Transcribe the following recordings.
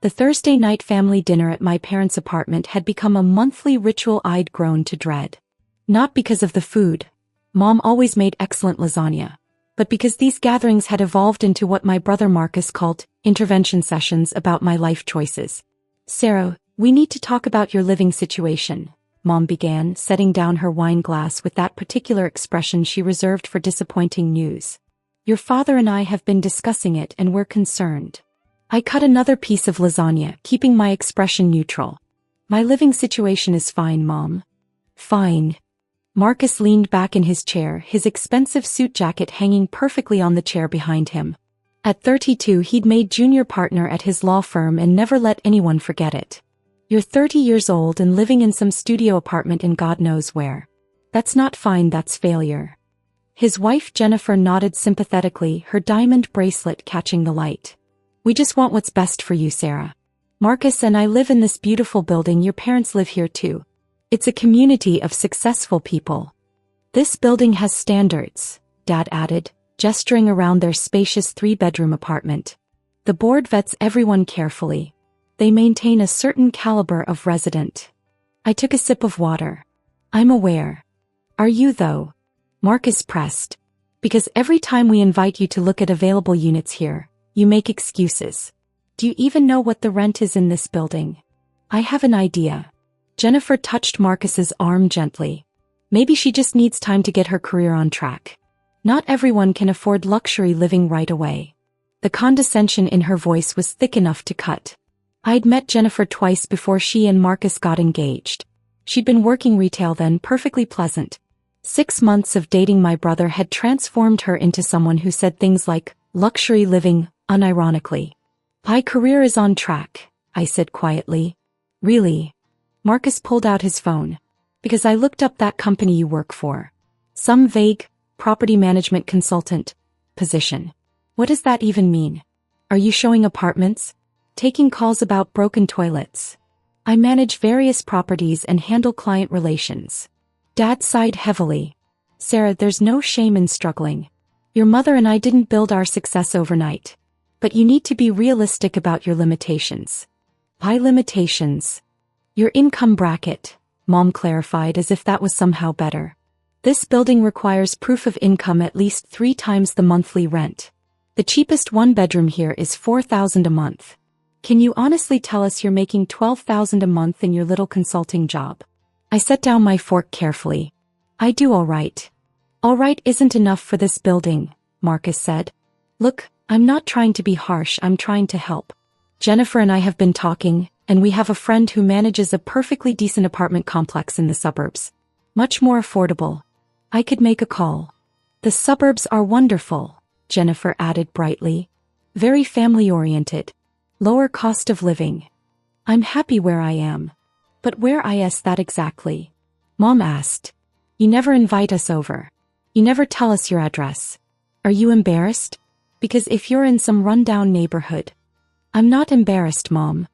The Thursday night family dinner at my parents' apartment had become a monthly ritual I'd grown to dread. Not because of the food. Mom always made excellent lasagna. But because these gatherings had evolved into what my brother Marcus called intervention sessions about my life choices. "Sarah, we need to talk about your living situation," Mom began, setting down her wine glass with that particular expression she reserved for disappointing news. "Your father and I have been discussing it and we're concerned." I cut another piece of lasagna, keeping my expression neutral. "My living situation is fine, Mom." "Fine." Marcus leaned back in his chair, his expensive suit jacket hanging perfectly on the chair behind him. At 32 he'd made junior partner at his law firm and never let anyone forget it. "You're 30 years old and living in some studio apartment in God knows where. That's not fine, that's failure." His wife Jennifer nodded sympathetically, her diamond bracelet catching the light. "We just want what's best for you, Sarah. Marcus and I live in this beautiful building, your parents live here too. It's a community of successful people." "This building has standards," Dad added, gesturing around their spacious 3-bedroom apartment. "The board vets everyone carefully. They maintain a certain caliber of resident." I took a sip of water. "I'm aware. Are you though?" Marcus pressed. "Because every time we invite you to look at available units here, you make excuses. Do you even know what the rent is in this building?" "I have an idea." Jennifer touched Marcus's arm gently. "Maybe she just needs time to get her career on track. Not everyone can afford luxury living right away." The condescension in her voice was thick enough to cut. I'd met Jennifer twice before she and Marcus got engaged. She'd been working retail then, perfectly pleasant. 6 months of dating my brother had transformed her into someone who said things like, "luxury living," unironically. "My career is on track," I said quietly. "Really?" Marcus pulled out his phone. "Because I looked up that company you work for. Some vague, property management consultant position. What does that even mean? Are you showing apartments? Taking calls about broken toilets?" "I manage various properties and handle client relations." Dad sighed heavily. "Sarah, there's no shame in struggling. Your mother and I didn't build our success overnight. But you need to be realistic about your limitations." "My limitations?" "Your income bracket," Mom clarified as if that was somehow better. "This building requires proof of income at least 3 times the monthly rent. The cheapest 1-bedroom here is $4,000 a month. Can you honestly tell us you're making $12,000 a month in your little consulting job?" I set down my fork carefully. "I do all right." "All right isn't enough for this building," Marcus said. "Look, I'm not trying to be harsh, I'm trying to help. Jennifer and I have been talking, and we have a friend who manages a perfectly decent apartment complex in the suburbs. Much more affordable. I could make a call." "The suburbs are wonderful," Jennifer added brightly. "Very family-oriented. Lower cost of living. I'm happy where I am." "But where is that exactly?" Mom asked. "You never invite us over. You never tell us your address. Are you embarrassed? Because if you're in some rundown neighborhood..." "I'm not embarrassed, Mom."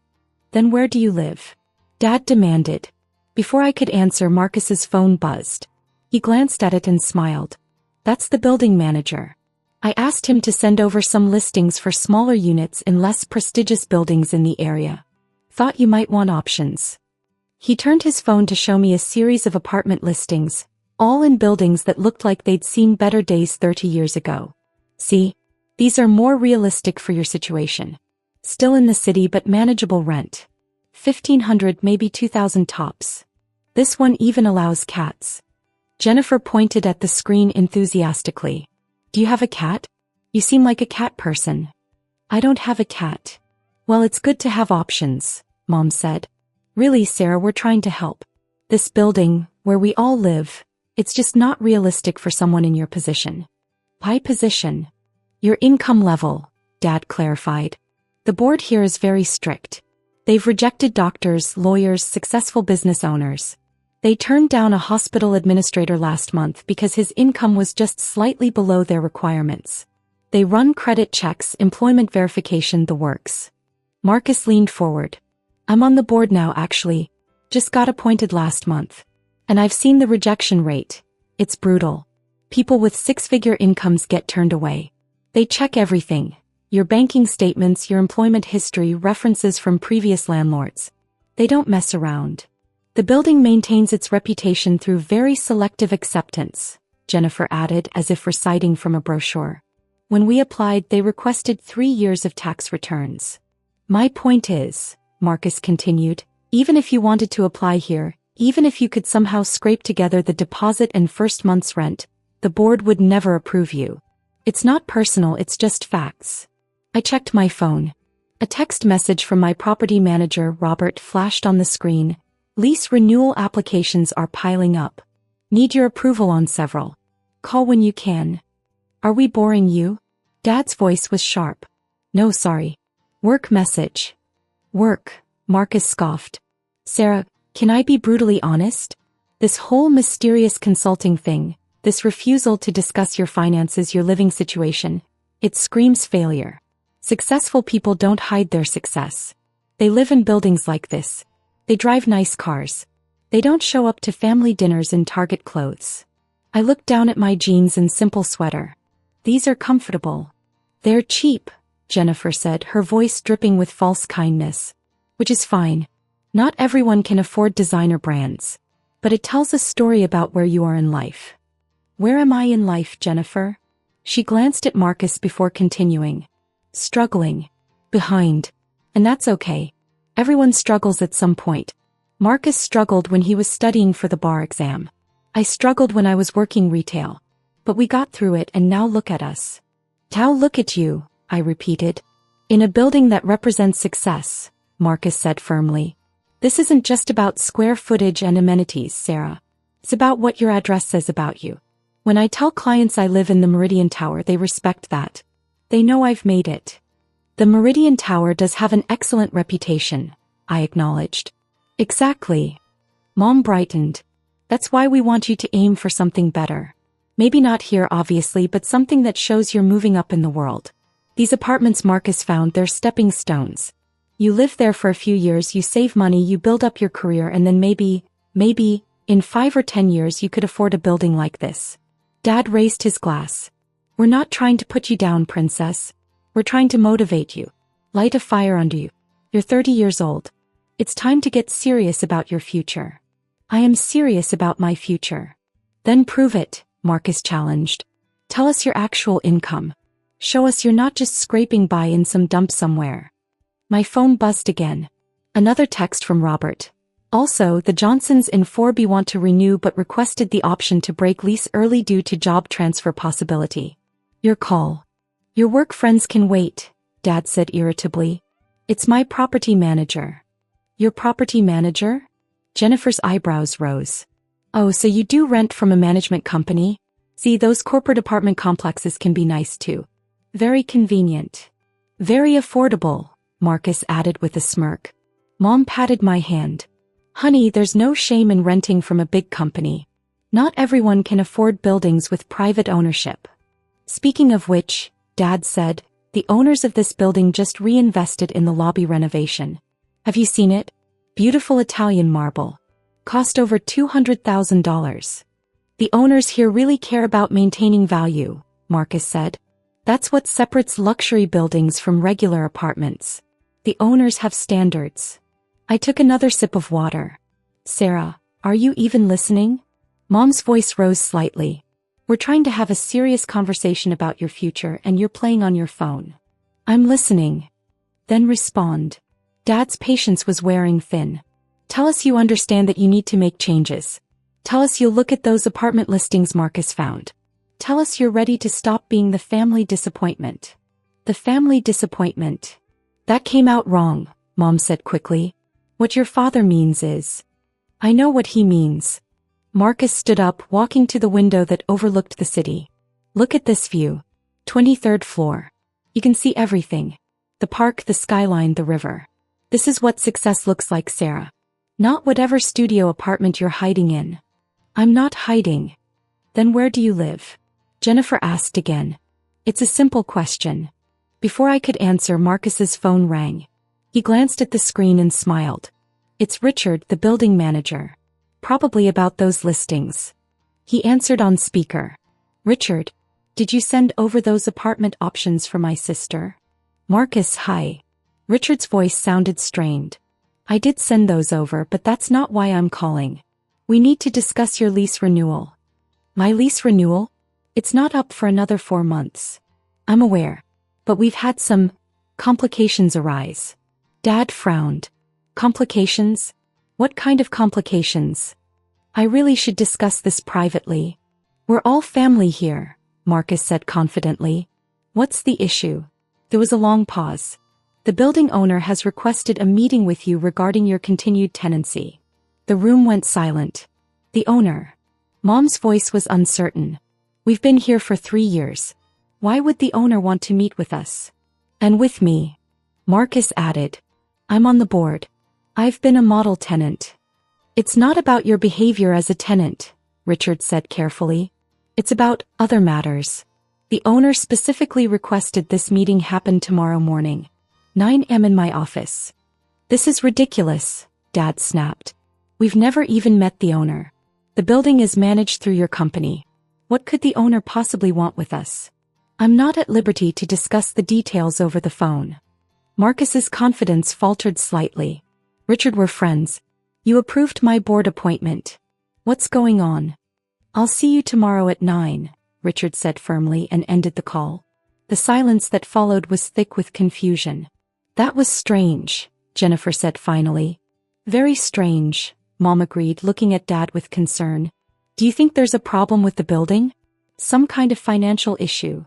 "Then where do you live?" Dad demanded. Before I could answer, Marcus's phone buzzed. He glanced at it and smiled. "That's the building manager. I asked him to send over some listings for smaller units in less prestigious buildings in the area. Thought you might want options." He turned his phone to show me a series of apartment listings, all in buildings that looked like they'd seen better days 30 years ago. "See? These are more realistic for your situation. Still in the city but manageable rent. 1,500, maybe 2,000 tops. This one even allows cats." Jennifer pointed at the screen enthusiastically. "Do you have a cat? You seem like a cat person." "I don't have a cat." "Well, it's good to have options," Mom said. "Really, Sarah, we're trying to help. This building, where we all live, it's just not realistic for someone in your position." "My position?" "Your income level," Dad clarified. "The board here is very strict. They've rejected doctors, lawyers, successful business owners. They turned down a hospital administrator last month because his income was just slightly below their requirements. They run credit checks, employment verification, the works." Marcus leaned forward. "I'm on the board now actually. Just got appointed last month. And I've seen the rejection rate. It's brutal. People with 6-figure incomes get turned away. They check everything. Your banking statements, your employment history, references from previous landlords. They don't mess around. The building maintains its reputation through very selective acceptance, Jennifer added as if reciting from a brochure. When we applied, they requested 3 years of tax returns. My point is, Marcus continued, even if you wanted to apply here, even if you could somehow scrape together the deposit and first month's rent, the board would never approve you. It's not personal, it's just facts. I checked my phone. A text message from my property manager, Robert, flashed on the screen. Lease renewal applications are piling up. Need your approval on several. Call when you can. Are we boring you? Dad's voice was sharp. No, sorry. Work message. Work, Marcus scoffed. Sarah, can I be brutally honest? This whole mysterious consulting thing, this refusal to discuss your finances, your living situation, it screams failure. Successful people don't hide their success. They live in buildings like this. They drive nice cars. They don't show up to family dinners in Target clothes. I looked down at my jeans and simple sweater. These are comfortable. They're cheap, Jennifer said, her voice dripping with false kindness. Which is fine. Not everyone can afford designer brands. But it tells a story about where you are in life. Where am I in life, Jennifer? She glanced at Marcus before continuing. Struggling. Behind. And that's okay. Everyone struggles at some point. Marcus struggled when he was studying for the bar exam. I struggled when I was working retail. But we got through it, and now look at us. Now look at you, I repeated. In a building that represents success, Marcus said firmly. This isn't just about square footage and amenities, Sarah. It's about what your address says about you. When I tell clients I live in the Meridian Tower, they respect that. They know I've made it. The Meridian Tower does have an excellent reputation, I acknowledged. Exactly. Mom brightened. That's why we want you to aim for something better. Maybe not here, obviously, but something that shows you're moving up in the world. These apartments Marcus found, they're stepping stones. You live there for a few years, you save money, you build up your career, and then maybe, in 5 or 10 years you could afford a building like this. Dad raised his glass. We're not trying to put you down, princess. We're trying to motivate you. Light a fire under you. You're 30 years old. It's time to get serious about your future. I am serious about my future. Then prove it, Marcus challenged. Tell us your actual income. Show us you're not just scraping by in some dump somewhere. My phone buzzed again. Another text from Robert. Also, the Johnsons in 4B want to renew but requested the option to break lease early due to job transfer possibility. Your call. Your work friends can wait, Dad said irritably. It's my property manager. Your property manager? Jennifer's eyebrows rose. Oh, so you do rent from a management company? See, those corporate apartment complexes can be nice too. Very convenient. Very affordable, Marcus added with a smirk. Mom patted my hand. Honey, there's no shame in renting from a big company. Not everyone can afford buildings with private ownership. Speaking of which, Dad said, the owners of this building just reinvested in the lobby renovation. Have you seen it? Beautiful Italian marble. Cost over $200,000. The owners here really care about maintaining value, Marcus said. That's what separates luxury buildings from regular apartments. The owners have standards. I took another sip of water. Sarah, are you even listening? Mom's voice rose slightly. We're trying to have a serious conversation about your future and you're playing on your phone. I'm listening. Then respond. Dad's patience was wearing thin. Tell us you understand that you need to make changes. Tell us you'll look at those apartment listings Marcus found. Tell us you're ready to stop being the family disappointment. The family disappointment. That came out wrong, Mom said quickly. What your father means is... I know what he means. Marcus stood up, walking to the window that overlooked the city. Look at this view. 23rd floor. You can see everything. The park, the skyline, the river. This is what success looks like, Sarah. Not whatever studio apartment you're hiding in. I'm not hiding. Then where do you live? Jennifer asked again. It's a simple question. Before I could answer, Marcus's phone rang. He glanced at the screen and smiled. It's Richard, the building manager. Probably about those listings. He answered on speaker. Richard, did you send over those apartment options for my sister? Marcus, hi. Richard's voice sounded strained. I did send those over, but that's not why I'm calling. We need to discuss your lease renewal. My lease renewal? It's not up for another 4 months. I'm aware. But we've had some complications arise. Dad frowned. Complications? What kind of complications? I really should discuss this privately. We're all family here, Marcus said confidently. What's the issue? There was a long pause. The building owner has requested a meeting with you regarding your continued tenancy. The room went silent. The owner. Mom's voice was uncertain. We've been here for 3 years. Why would the owner want to meet with us? And with me. Marcus added. I'm on the board. I've been a model tenant. It's not about your behavior as a tenant, Richard said carefully. It's about other matters. The owner specifically requested this meeting happen tomorrow morning. 9 a.m. in my office. This is ridiculous, Dad snapped. We've never even met the owner. The building is managed through your company. What could the owner possibly want with us? I'm not at liberty to discuss the details over the phone. Marcus's confidence faltered slightly. Richard, we're friends. You approved my board appointment. What's going on? I'll see you tomorrow at 9, Richard said firmly and ended the call. The silence that followed was thick with confusion. That was strange, Jennifer said finally. Very strange, Mom agreed, looking at Dad with concern. Do you think there's a problem with the building? Some kind of financial issue?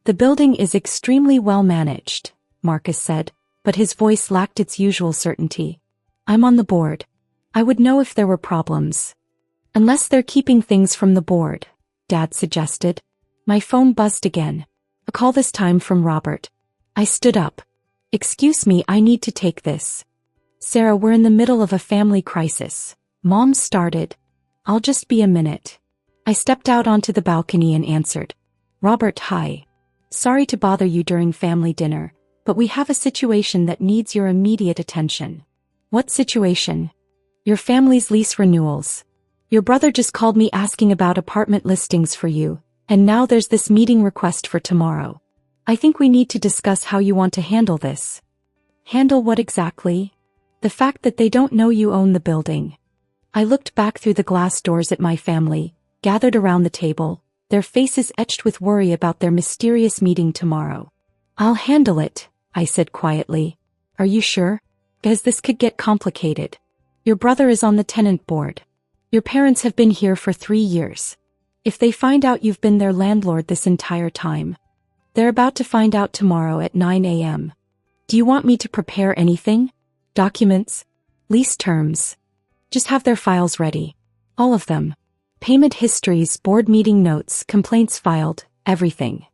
The building is extremely well managed, Marcus said, but his voice lacked its usual certainty. I'm on the board. I would know if there were problems. Unless they're keeping things from the board, Dad suggested. My phone buzzed again. A call this time from Robert. I stood up. Excuse me, I need to take this. Sarah, we're in the middle of a family crisis. Mom started. I'll just be a minute. I stepped out onto the balcony and answered. Robert, hi. Sorry to bother you during family dinner, but we have a situation that needs your immediate attention. What situation? Your family's lease renewals. Your brother just called me asking about apartment listings for you, and now there's this meeting request for tomorrow. I think we need to discuss how you want to handle this. Handle what exactly? The fact that they don't know you own the building. I looked back through the glass doors at my family, gathered around the table, their faces etched with worry about their mysterious meeting tomorrow. I'll handle it, I said quietly. Are you sure? Because this could get complicated. Your brother is on the tenant board. Your parents have been here for 3 years. If they find out you've been their landlord this entire time, they're about to find out tomorrow at 9 a.m. Do you want me to prepare anything? Documents? Lease terms? Just have their files ready. All of them. Payment histories, board meeting notes, complaints filed, everything.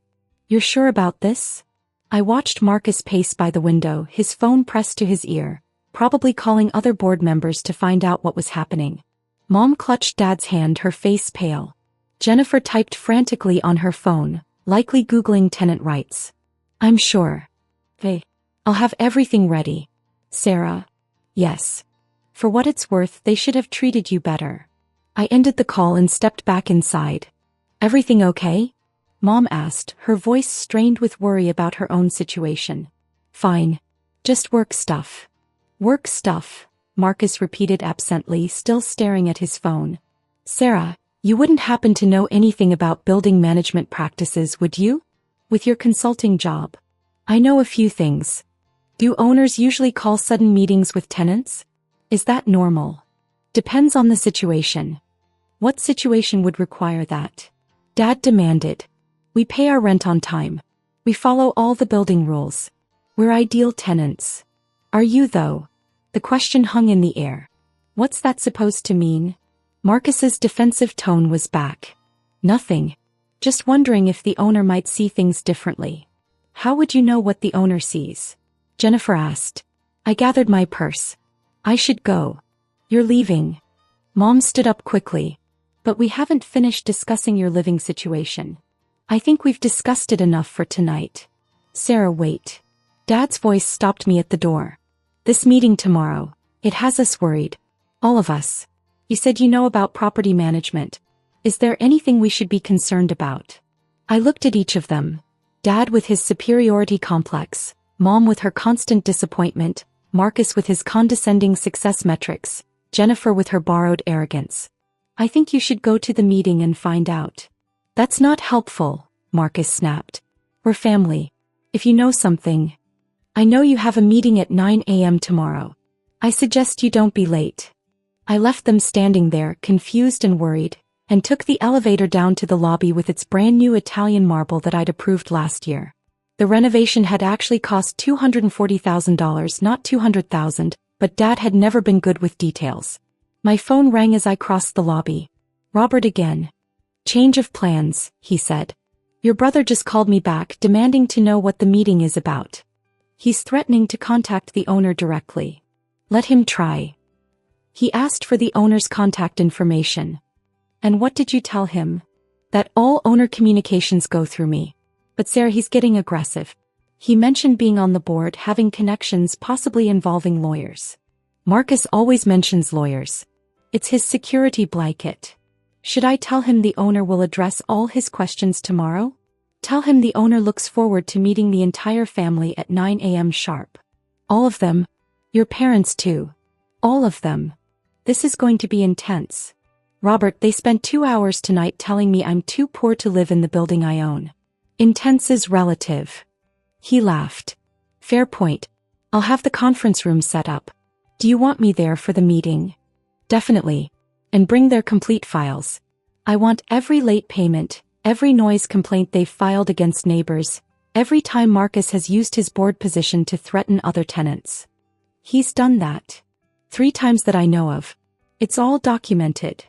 You're sure about this? I watched Marcus pace by the window, his phone pressed to his ear, probably calling other board members to find out what was happening. Mom clutched Dad's hand, her face pale. Jennifer typed frantically on her phone, likely Googling tenant rights. I'm sure. Hey, I'll have everything ready. Sarah? Yes. For what it's worth, they should have treated you better. I ended the call and stepped back inside. Everything okay? Mom asked, her voice strained with worry about her own situation. Fine. Just work stuff. Work stuff, Marcus repeated absently, still staring at his phone. Sarah, you wouldn't happen to know anything about building management practices, would you? With your consulting job. I know a few things. Do owners usually call sudden meetings with tenants? Is that normal? Depends on the situation. What situation would require that? Dad demanded. We pay our rent on time. We follow all the building rules. We're ideal tenants. Are you though? The question hung in the air. What's that supposed to mean? Marcus's defensive tone was back. Nothing. Just wondering if the owner might see things differently. How would you know what the owner sees? Jennifer asked. I gathered my purse. I should go. You're leaving. Mom stood up quickly. But we haven't finished discussing your living situation. I think we've discussed it enough for tonight. Sarah, wait. Dad's voice stopped me at the door. This meeting tomorrow, it has us worried. All of us. You said you know about property management. Is there anything we should be concerned about? I looked at each of them. Dad with his superiority complex, Mom with her constant disappointment, Marcus with his condescending success metrics, Jennifer with her borrowed arrogance. I think you should go to the meeting and find out. That's not helpful, Marcus snapped. We're family. If you know something. I know you have a meeting at 9 a.m. tomorrow. I suggest you don't be late. I left them standing there, confused and worried, and took the elevator down to the lobby with its brand new Italian marble that I'd approved last year. The renovation had actually cost $240,000, not $200,000, but Dad had never been good with details. My phone rang as I crossed the lobby. Robert again. Change of plans, he said. Your brother just called me back, demanding to know what the meeting is about. He's threatening to contact the owner directly. Let him try. He asked for the owner's contact information. And what did you tell him? That all owner communications go through me. But Sarah, he's getting aggressive. He mentioned being on the board, having connections possibly involving lawyers. Marcus always mentions lawyers. It's his security blanket. Should I tell him the owner will address all his questions tomorrow? Tell him the owner looks forward to meeting the entire family at 9 a.m. sharp. All of them. Your parents too. All of them. This is going to be intense. Robert, they spent 2 hours tonight telling me I'm too poor to live in the building I own. Intense is relative. He laughed. Fair point. I'll have the conference room set up. Do you want me there for the meeting? Definitely. And bring their complete files. I want every late payment, every noise complaint they've filed against neighbors, every time Marcus has used his board position to threaten other tenants. He's done that. 3 times that I know of. It's all documented.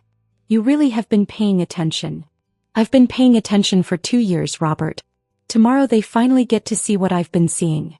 You really have been paying attention. I've been paying attention for 2 years, Robert. Tomorrow they finally get to see what I've been seeing.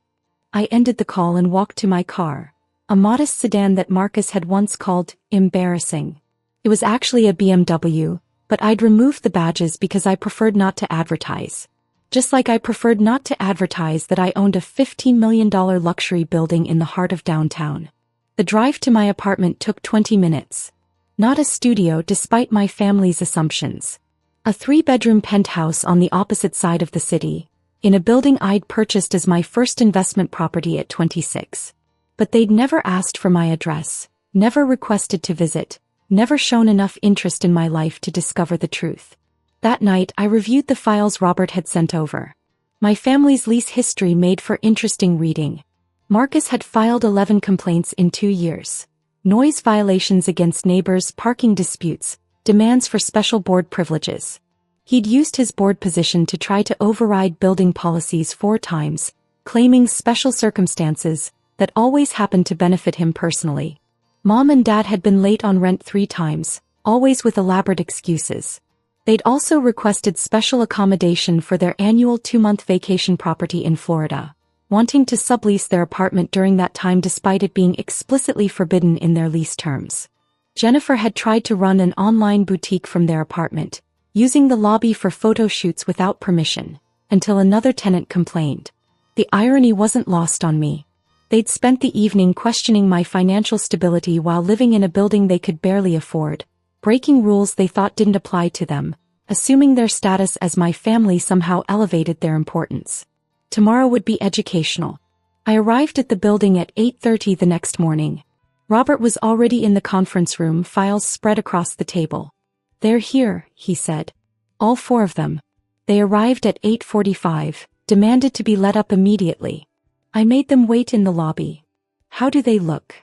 I ended the call and walked to my car, a modest sedan that Marcus had once called embarrassing. It was actually a BMW, but I'd removed the badges because I preferred not to advertise. Just like I preferred not to advertise that I owned a $15 million luxury building in the heart of downtown. The drive to my apartment took 20 minutes. Not a studio despite my family's assumptions. A 3-bedroom penthouse on the opposite side of the city, in a building I'd purchased as my first investment property at 26. But they'd never asked for my address, never requested to visit, never shown enough interest in my life to discover the truth. That night I reviewed the files Robert had sent over. My family's lease history made for interesting reading. Marcus had filed 11 complaints in 2 years. Noise violations against neighbors, parking disputes, demands for special board privileges. He'd used his board position to try to override building policies 4 times, claiming special circumstances that always happened to benefit him personally. Mom and Dad had been late on rent 3 times, always with elaborate excuses. They'd also requested special accommodation for their annual 2-month vacation property in Florida, wanting to sublease their apartment during that time despite it being explicitly forbidden in their lease terms. Jennifer had tried to run an online boutique from their apartment, using the lobby for photo shoots without permission, until another tenant complained. The irony wasn't lost on me. They'd spent the evening questioning my financial stability while living in a building they could barely afford, breaking rules they thought didn't apply to them, assuming their status as my family somehow elevated their importance. Tomorrow would be educational. I arrived at the building at 8:30 the next morning. Robert was already in the conference room, files spread across the table. They're here, he said. All 4 of them. They arrived at 8:45, demanded to be let up immediately. I made them wait in the lobby. How do they look?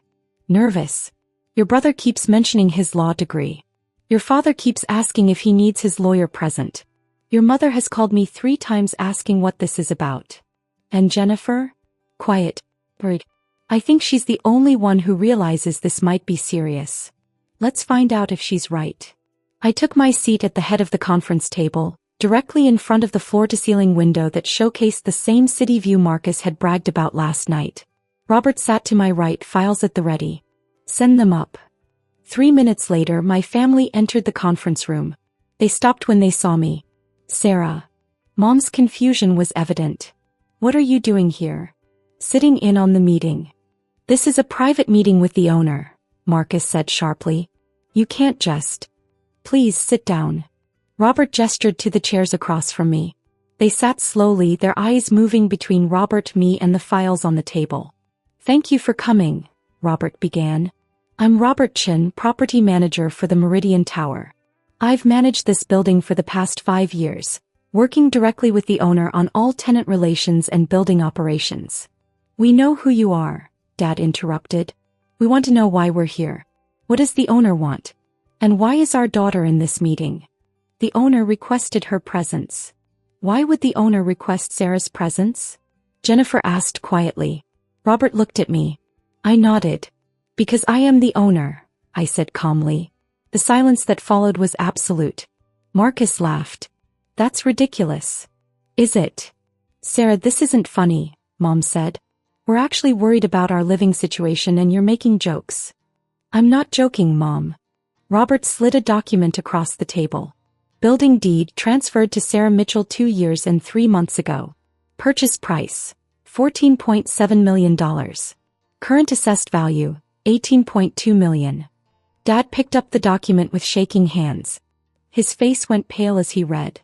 Nervous. Your brother keeps mentioning his law degree. Your father keeps asking if he needs his lawyer present. Your mother has called me 3 times asking what this is about. And Jennifer? Quiet. Worried. I think she's the only one who realizes this might be serious. Let's find out if she's right. I took my seat at the head of the conference table, directly in front of the floor-to-ceiling window that showcased the same city view Marcus had bragged about last night. Robert sat to my right, files at the ready. Send them up. 3 minutes later, my family entered the conference room. They stopped when they saw me. Sarah. Mom's confusion was evident. What are you doing here? Sitting in on the meeting. This is a private meeting with the owner, Marcus said sharply. You can't just. Please sit down. Robert gestured to the chairs across from me. They sat slowly, their eyes moving between Robert, me, and the files on the table. "Thank you for coming," Robert began. "I'm Robert Chin, property manager for the Meridian Tower. I've managed this building for the past 5 years, working directly with the owner on all tenant relations and building operations." "We know who you are," Dad interrupted. "We want to know why we're here. What does the owner want? And why is our daughter in this meeting?" "The owner requested her presence." "Why would the owner request Sarah's presence?" Jennifer asked quietly. Robert looked at me. I nodded. "Because I am the owner," I said calmly. The silence that followed was absolute. Marcus laughed. "That's ridiculous." "Is it?" "Sarah, this isn't funny," Mom said. "We're actually worried about our living situation and you're making jokes." "I'm not joking, Mom." Robert slid a document across the table. "Building deed transferred to Sarah Mitchell 2 years and 3 months ago. Purchase price, $14.7 million. Current assessed value, $18.2 million. Dad picked up the document with shaking hands. His face went pale as he read.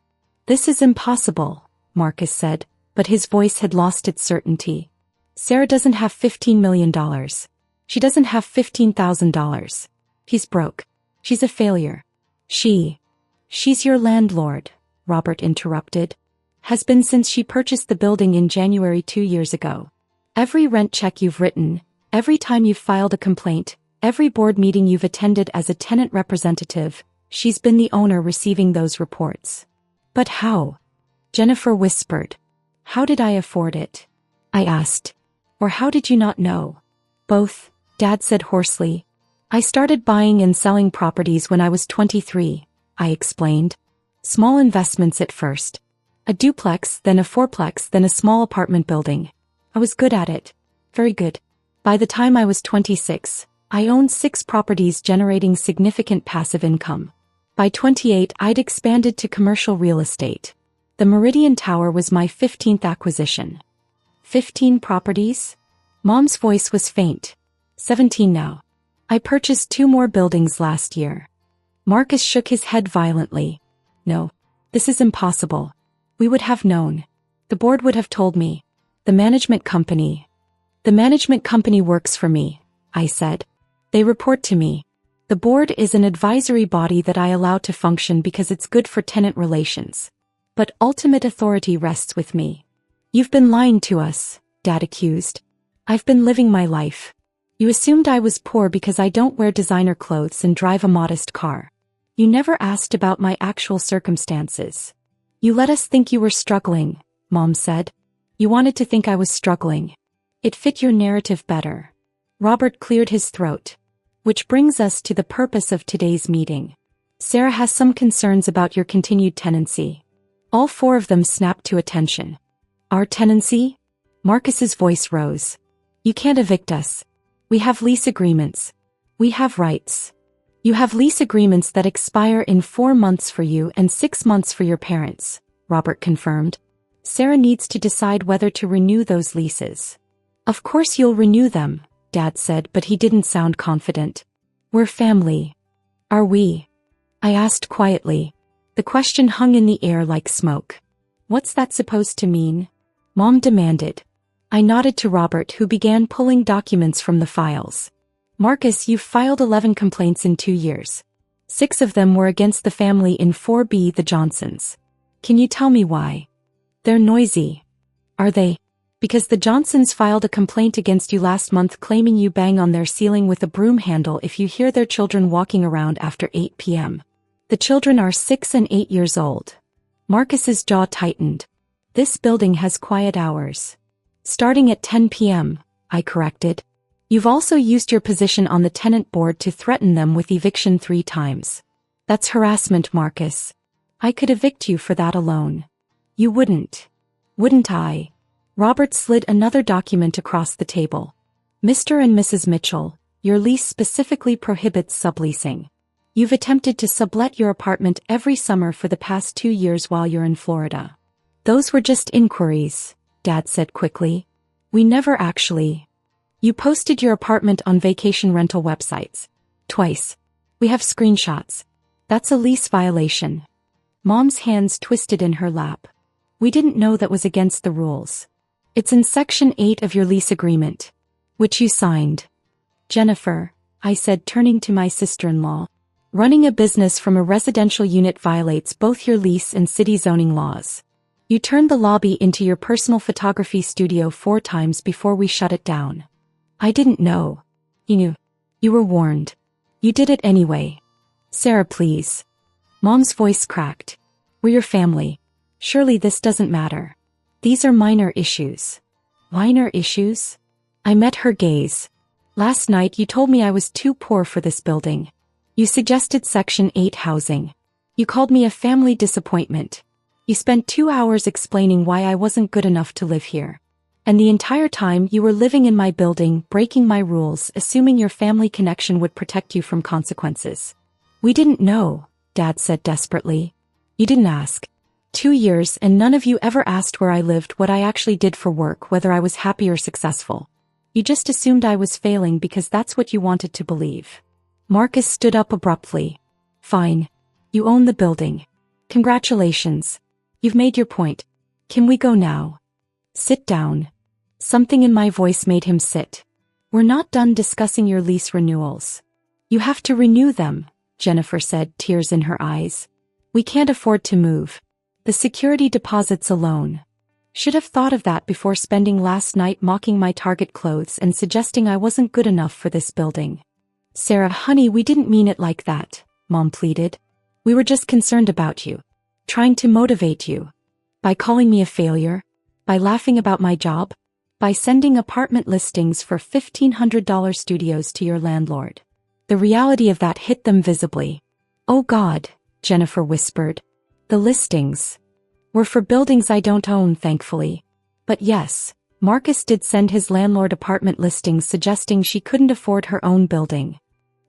"This is impossible," Marcus said, but his voice had lost its certainty. "Sarah doesn't have $15 million. She doesn't have $15,000. He's broke. She's a failure. She's your landlord," Robert interrupted. "Has been since she purchased the building in January 2 years ago. Every rent check you've written, every time you've filed a complaint, every board meeting you've attended as a tenant representative, she's been the owner receiving those reports." "But how?" Jennifer whispered. "How did I afford it?" I asked. "Or how did you not know?" "Both," Dad said hoarsely. "I started buying and selling properties when I was 23, I explained. "Small investments at first. A duplex, then a fourplex, then a small apartment building. I was good at it. Very good. By the time I was 26, I owned 6 properties generating significant passive income. By 28, I'd expanded to commercial real estate. The Meridian Tower was my 15th acquisition." 15 properties? Mom's voice was faint. 17 now. "I purchased 2 more buildings last year." Marcus shook his head violently. "No. This is impossible. We would have known. The board would have told me. The management company works for me," I said. "They report to me. The board is an advisory body that I allow to function because it's good for tenant relations. But ultimate authority rests with me." "You've been lying to us," Dad accused. "I've been living my life. You assumed I was poor because I don't wear designer clothes and drive a modest car. You never asked about my actual circumstances. You let us think you were struggling," Mom said. "You wanted to think I was struggling. It fit your narrative better." Robert cleared his throat. "Which brings us to the purpose of today's meeting. Sarah has some concerns about your continued tenancy." All 4 of them snapped to attention. "Our tenancy?" Marcus's voice rose. "You can't evict us. We have lease agreements. We have rights." "You have lease agreements that expire in 4 months for you and 6 months for your parents," Robert confirmed. "Sarah needs to decide whether to renew those leases." "Of course you'll renew them," Dad said, but he didn't sound confident. "We're family." "Are we?" I asked quietly. The question hung in the air like smoke. "What's that supposed to mean?" Mom demanded. I nodded to Robert, who began pulling documents from the files. "Marcus, you've filed 11 complaints in 2 years. 6 of them were against the family in 4B, the Johnsons. Can you tell me why?" "They're noisy." "Are they?" "Because the Johnsons filed a complaint against you last month claiming you bang on their ceiling with a broom handle if you hear their children walking around after 8 p.m. The children are 6 and 8 years old." Marcus's jaw tightened. "This building has quiet hours." "Starting at 10 p.m., I corrected. "You've also used your position on the tenant board to threaten them with eviction 3 times. That's harassment, Marcus. I could evict you for that alone." "You wouldn't." "Wouldn't I?" Robert slid another document across the table. "Mr. and Mrs. Mitchell, your lease specifically prohibits subleasing. You've attempted to sublet your apartment every summer for the past 2 years while you're in Florida." "Those were just inquiries," Dad said quickly. "We never actually." "You posted your apartment on vacation rental websites. Twice. We have screenshots. That's a lease violation." Mom's hands twisted in her lap. We didn't know that was against the rules. It's in Section 8 of your lease agreement, which you signed. Jennifer, I said, turning to my sister-in-law. Running a business from a residential unit violates both your lease and city zoning laws. You turned the lobby into your personal photography studio 4 times before we shut it down. I didn't know. You knew. You were warned. You did it anyway. Sarah, please. Mom's voice cracked. We're your family. Surely this doesn't matter. These are minor issues. Minor issues? I met her gaze. Last night you told me I was too poor for this building. You suggested Section 8 housing. You called me a family disappointment. You spent 2 hours explaining why I wasn't good enough to live here. And the entire time you were living in my building, breaking my rules, assuming your family connection would protect you from consequences. We didn't know, Dad said desperately. You didn't ask. 2 years and none of you ever asked where I lived, what I actually did for work, whether I was happy or successful. You just assumed I was failing because that's what you wanted to believe. Marcus stood up abruptly. Fine. You own the building. Congratulations. You've made your point. Can we go now? Sit down. Something in my voice made him sit. We're not done discussing your lease renewals. You have to renew them, Jennifer said, tears in her eyes. We can't afford to move. The security deposits alone. Should have thought of that before spending last night mocking my Target clothes and suggesting I wasn't good enough for this building. Sarah, honey, we didn't mean it like that, Mom pleaded. We were just concerned about you. Trying to motivate you. By calling me a failure? By laughing about my job? By sending apartment listings for $1,500 studios to your landlord. The reality of that hit them visibly. Oh God, Jennifer whispered. The listings were for buildings I don't own, thankfully. But yes, Marcus did send his landlord apartment listings suggesting she couldn't afford her own building.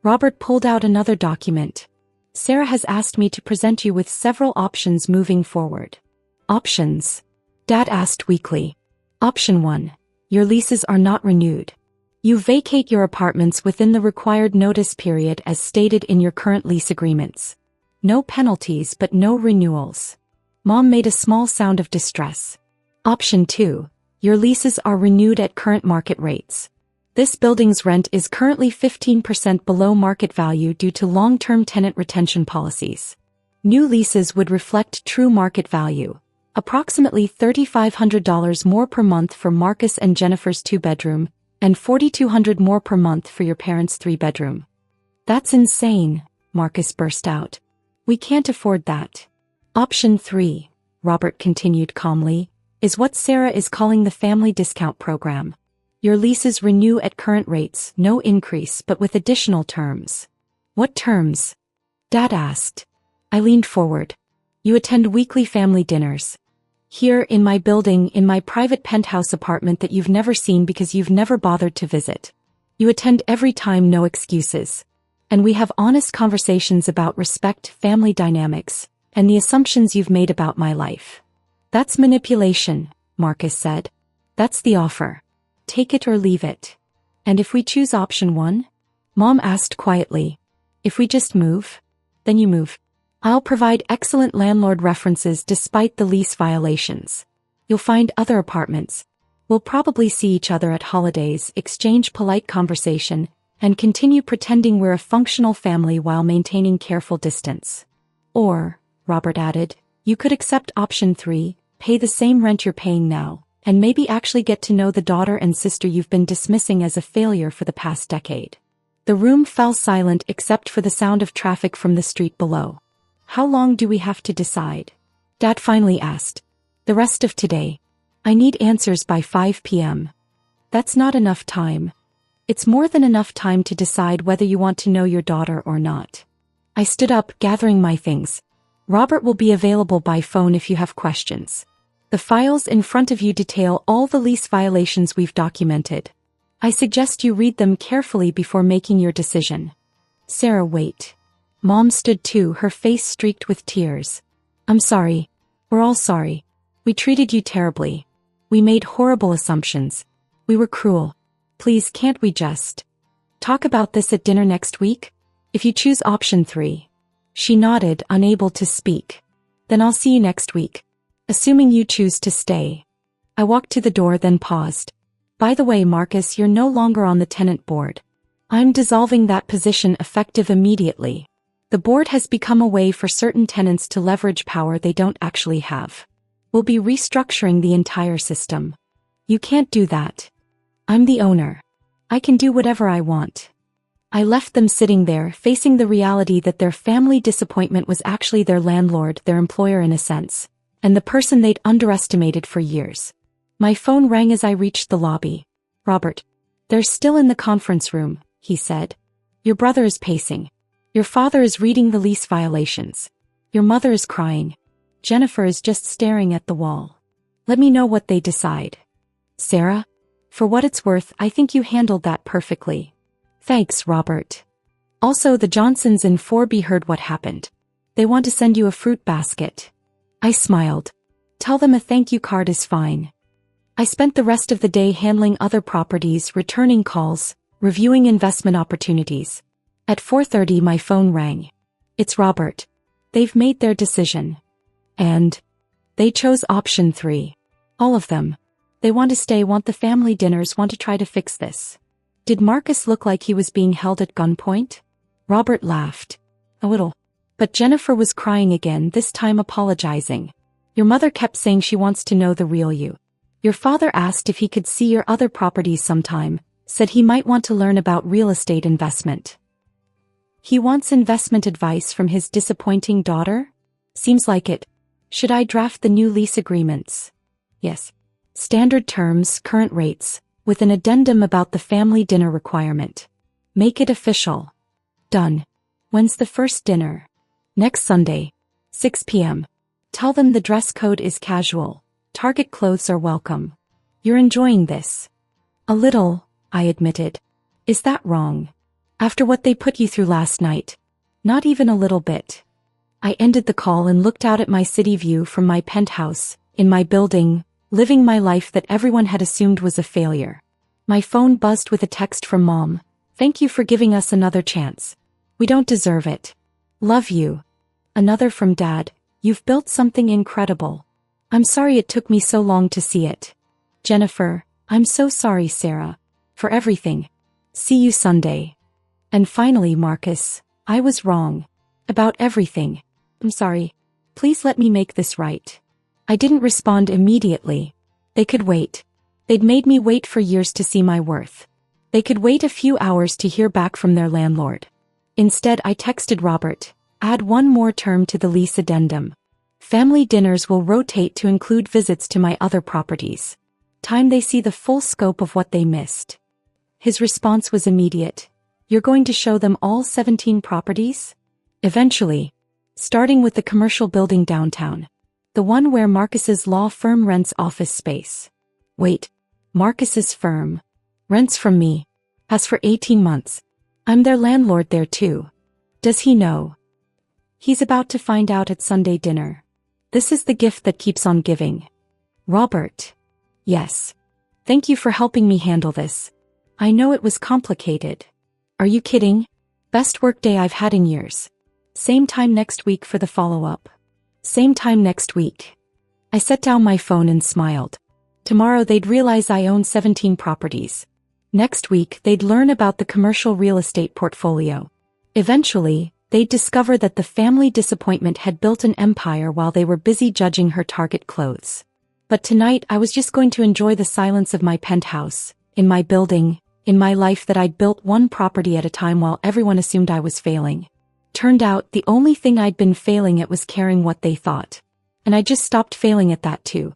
Robert pulled out another document. Sarah has asked me to present you with several options moving forward. Options? Dad asked weakly. Option 1. Your leases are not renewed. You vacate your apartments within the required notice period as stated in your current lease agreements. No penalties but no renewals. Mom made a small sound of distress. Option 2. Your leases are renewed at current market rates. This building's rent is currently 15% below market value due to long-term tenant retention policies. New leases would reflect true market value, approximately $3,500 more per month for Marcus and Jennifer's 2-bedroom, and $4,200 more per month for your parents' 3-bedroom. That's insane, Marcus burst out. We can't afford that. Option 3, Robert continued calmly, is what Sarah is calling the family discount program. Your leases renew at current rates, no increase but with additional terms. What terms? Dad asked. I leaned forward. You attend weekly family dinners. Here in my building, in my private penthouse apartment that you've never seen because you've never bothered to visit. You attend every time, no excuses. And we have honest conversations about respect, family dynamics, and the assumptions you've made about my life. That's manipulation, Marcus said. That's the offer. Take it or leave it. And if we choose option 1? Mom asked quietly. If we just move? Then you move. I'll provide excellent landlord references despite the lease violations. You'll find other apartments. We'll probably see each other at holidays, exchange polite conversation, and continue pretending we're a functional family while maintaining careful distance. Or, Robert added, you could accept option 3, pay the same rent you're paying now, and maybe actually get to know the daughter and sister you've been dismissing as a failure for the past decade. The room fell silent except for the sound of traffic from the street below. How long do we have to decide? Dad finally asked. The rest of today. I need answers by 5 p.m. That's not enough time. It's more than enough time to decide whether you want to know your daughter or not. I stood up, gathering my things. Robert will be available by phone if you have questions. The files in front of you detail all the lease violations we've documented. I suggest you read them carefully before making your decision. Sarah, wait. Mom stood too, her face streaked with tears. I'm sorry. We're all sorry. We treated you terribly. We made horrible assumptions. We were cruel. Please, can't we just talk about this at dinner next week? If you choose option 3. She nodded, unable to speak. Then I'll see you next week. Assuming you choose to stay. I walked to the door then paused. By the way, Marcus, you're no longer on the tenant board. I'm dissolving that position effective immediately. The board has become a way for certain tenants to leverage power they don't actually have. We'll be restructuring the entire system. You can't do that. I'm the owner. I can do whatever I want. I left them sitting there, facing the reality that their family disappointment was actually their landlord, their employer in a sense, and the person they'd underestimated for years. My phone rang as I reached the lobby. Robert. They're still in the conference room, he said. Your brother is pacing. Your father is reading the lease violations. Your mother is crying. Jennifer is just staring at the wall. Let me know what they decide. Sarah? For what it's worth, I think you handled that perfectly. Thanks, Robert. Also, the Johnsons in 4B heard what happened. They want to send you a fruit basket. I smiled. Tell them a thank you card is fine. I spent the rest of the day handling other properties, returning calls, reviewing investment opportunities. At 4:30 my phone rang. It's Robert. They've made their decision. And they chose option 3. All of them. They want to stay, want the family dinners, want to try to fix this. Did Marcus look like he was being held at gunpoint? Robert laughed. A little. But Jennifer was crying again, this time apologizing. Your mother kept saying she wants to know the real you. Your father asked if he could see your other properties sometime, said he might want to learn about real estate investment. He wants investment advice from his disappointing daughter? Seems like it. Should I draft the new lease agreements? Yes. Standard terms, current rates, with an addendum about the family dinner requirement. Make it official. Done. When's the first dinner? Next Sunday. 6 p.m. Tell them the dress code is casual. Target clothes are welcome. You're enjoying this. A little, I admitted. Is that wrong? After what they put you through last night. Not even a little bit. I ended the call and looked out at my city view from my penthouse, in my building, living my life that everyone had assumed was a failure. My phone buzzed with a text from Mom. Thank you for giving us another chance. We don't deserve it. Love you. Another from Dad. You've built something incredible. I'm sorry it took me so long to see it. Jennifer, I'm so sorry, Sarah. For everything. See you Sunday. And finally, Marcus, I was wrong. About everything. I'm sorry. Please let me make this right. I didn't respond immediately. They could wait. They'd made me wait for years to see my worth. They could wait a few hours to hear back from their landlord. Instead, I texted Robert. Add one more term to the lease addendum. Family dinners will rotate to include visits to my other properties. Time they see the full scope of what they missed. His response was immediate. You're going to show them all 17 properties? Eventually. Starting with the commercial building downtown. The one where Marcus's law firm rents office space. Wait. Marcus's firm. Rents from me. Has for 18 months. I'm their landlord there too. Does he know? He's about to find out at Sunday dinner. This is the gift that keeps on giving. Robert. Yes. Thank you for helping me handle this. I know it was complicated. Are you kidding? Best work day I've had in years. Same time next week for the follow-up. Same time next week. I set down my phone and smiled. Tomorrow they'd realize I own 17 properties. Next week they'd learn about the commercial real estate portfolio. Eventually, they'd discover that the family disappointment had built an empire while they were busy judging her Target clothes. But tonight I was just going to enjoy the silence of my penthouse, in my building, in my life that I'd built one property at a time while everyone assumed I was failing. Turned out the only thing I'd been failing at was caring what they thought. And I just stopped failing at that too.